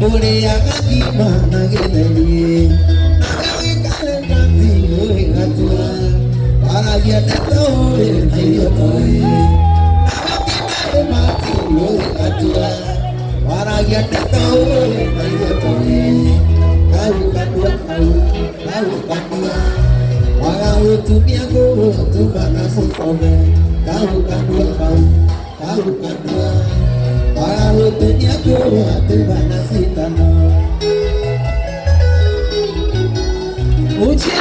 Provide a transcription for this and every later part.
Boleh yang lagi mana kita ni, nak kawin kalian nanti, boleh katua para dia tetoi ayo toi nakakita mati oi katua para dia tetoi ayo toi kau kadua kau kadua para utumia go tu bana sosome kau kadua kau kadua para utumia go tu bana sitano uci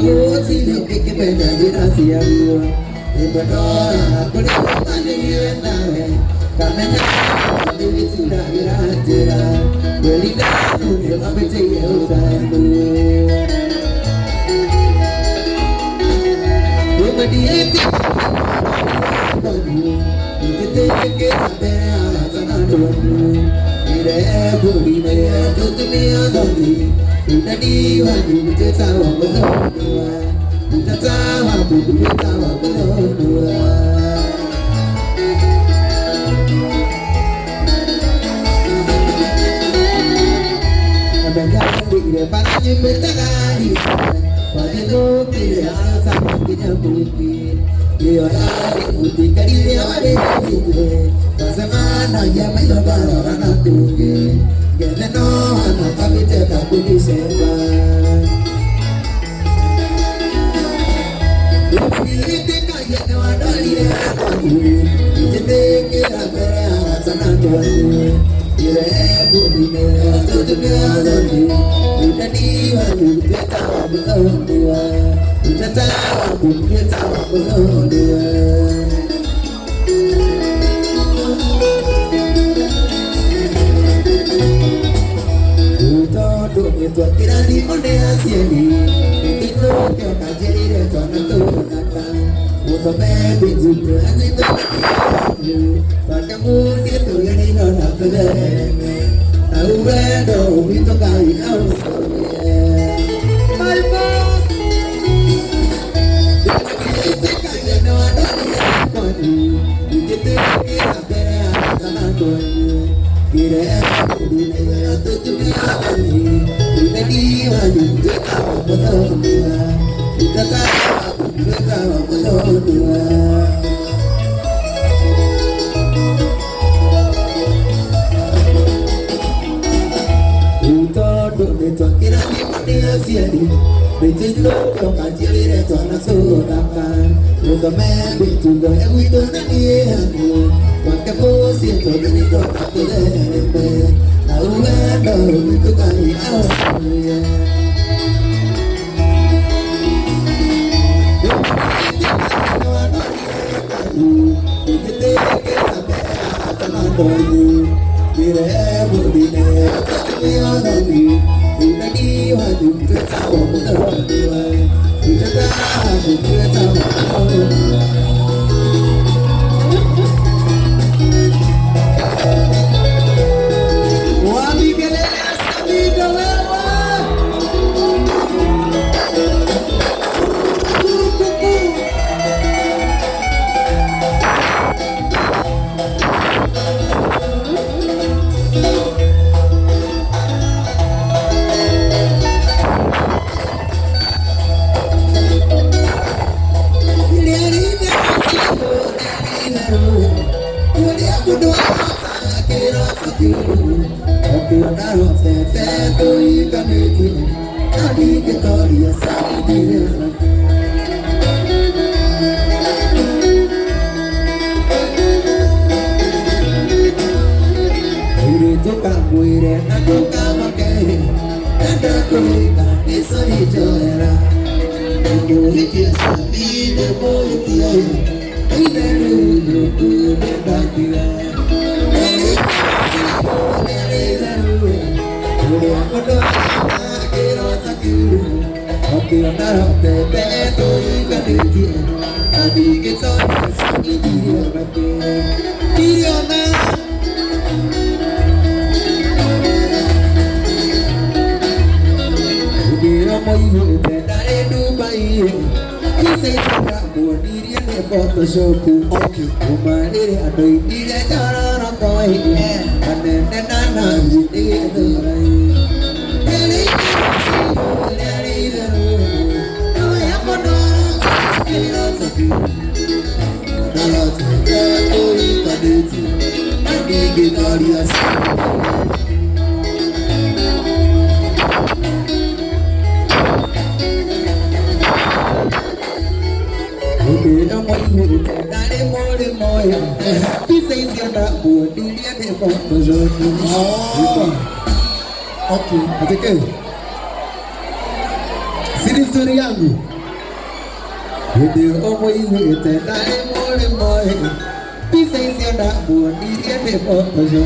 bố xin được cái bên này đi ra xiêm thì bữa đó có đi có ăn đi yên nào cảm ơn nhá đi xin ra đi ra chơi ra về đi ra luôn để mà bên chơi yêu ra luôn để mà đi em đi còn đi đi cái bên này ra luôn đi để buồn đi này tôi đi đâu đi kita di wajib kita berdua kita sama kita berdua Abang di depan ni bertanya pada lo tidak sama kita bukti dia ada bukti kali dia ada bukti sama yang mai lebaran aku Gana no anak kami tetap di seba. Ini tekaya no ada lihat aku. Jadi kita berharap sana tuan. Ire bumi tutunya lagi. Kita diwaju kita berdua. Kita tahu kita berdua. Itu kira di monde asiani itu kau kajeri de tuan tu nata untuk baby itu ani tu pada musi tu yang ini nak berdeme tahu bedo itu kali kau soalnya malba itu kaya no ada di kau itu kira berea sana tuan kira di negara tu tu ni kita diwaju kita berdua kita berdua kita doa kira ni mati asiani Begitu kau kaji lihat tuan surakan Muka begitu kau yang itu nanti aku Pakai musim tu ini kau tak boleh Tahu ada itu kali awalnya Begitu kita berada tanah Bila berdina kita lagi Kita diwaju kita berdua Kita tahu kita berdua Wami kelele asli dolewa Sini story yangu. Ndio omo iwe tena mole moe. Pisa isienda buoni ende pokojo.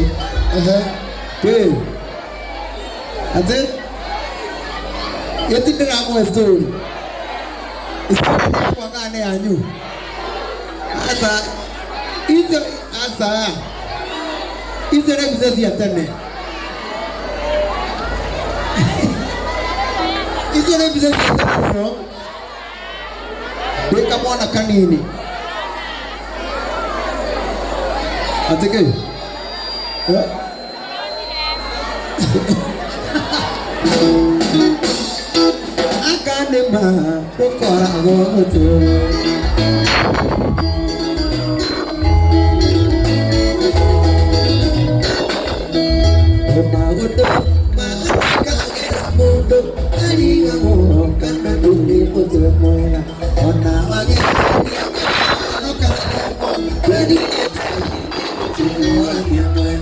Ke. Ate. Yeti ndira mo story. Story kwa ngane yanyu. Asa hizo asa hizo ni mzazi ya tene. Hizo ni mzazi ya tene no. Deka mwana kanini. Ateke. Akane ma kokora woto. Magodo, magakagera mundo, ariga mo kana duli mutu moya, ona wage, no kana, ready to moya moya.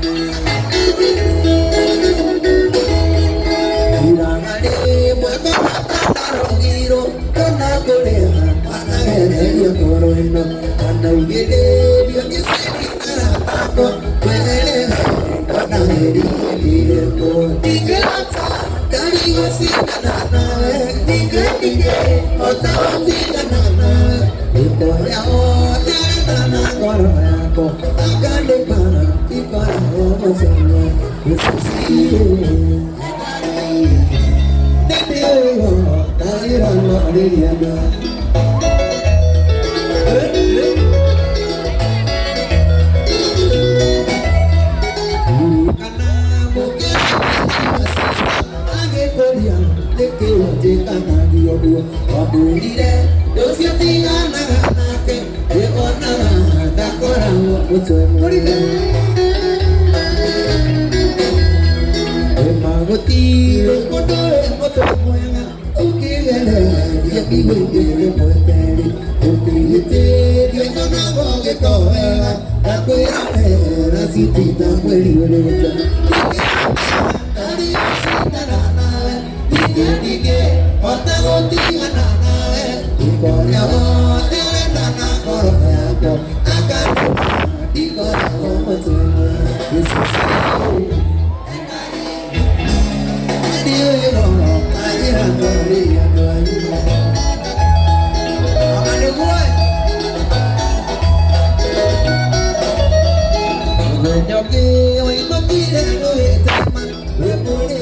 Iragare muego matarogiro, kana kolea, mana hereya koroino, kana ugere, biogesi narako, kwele, kana hereya. Digata, dari wasita nana, diga, otawasita nana, ikoya nana korako, agande para, ikoya omosono, ususiyo, dedeyo, taira no ariana. Abulire dosia tingana nake e ona takora mucho morire e magoti moto moya ukilele ya biwe moeteri ukilete ya na boge toela takwira la sitita kweli Dige, otagoti anana, ikoya otele nana koroya, akati, ikoya omotumo, Yesusi, Dio yo, ayira nori nori, amane boy, wenyoke, wenyoke no etama, wepone.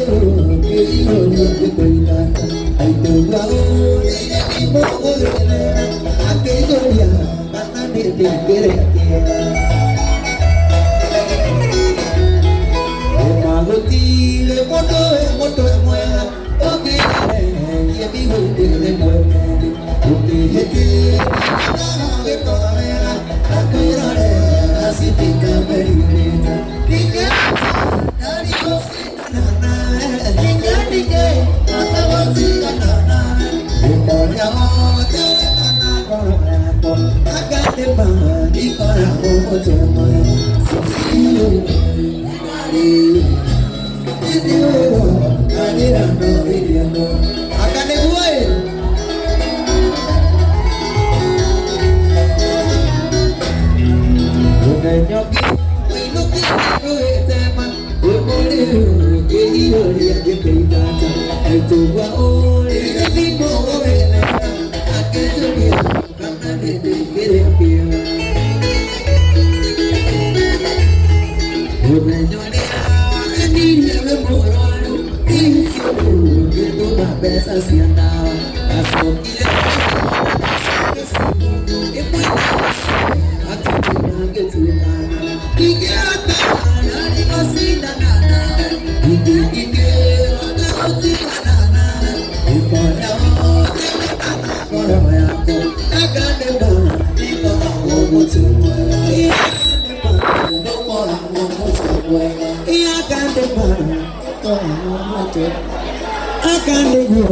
Dia kan itu,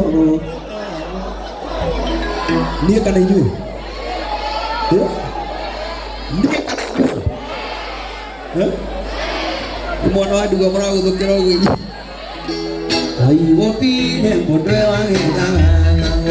dia kan itu, Mohon doa juga merau untuk kira gini. Ayo kopi dan bodoh wangi tangan.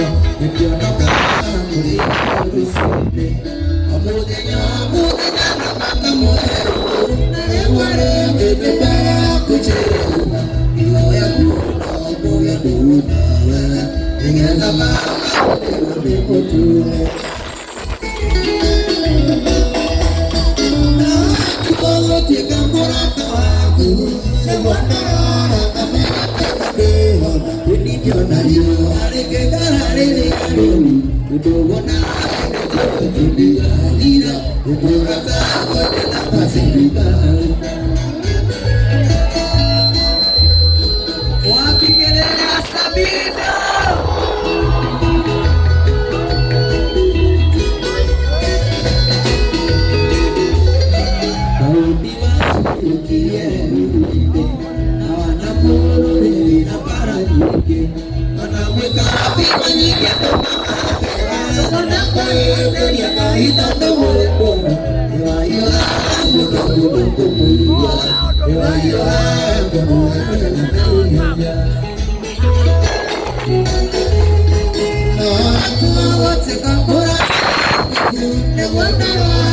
What's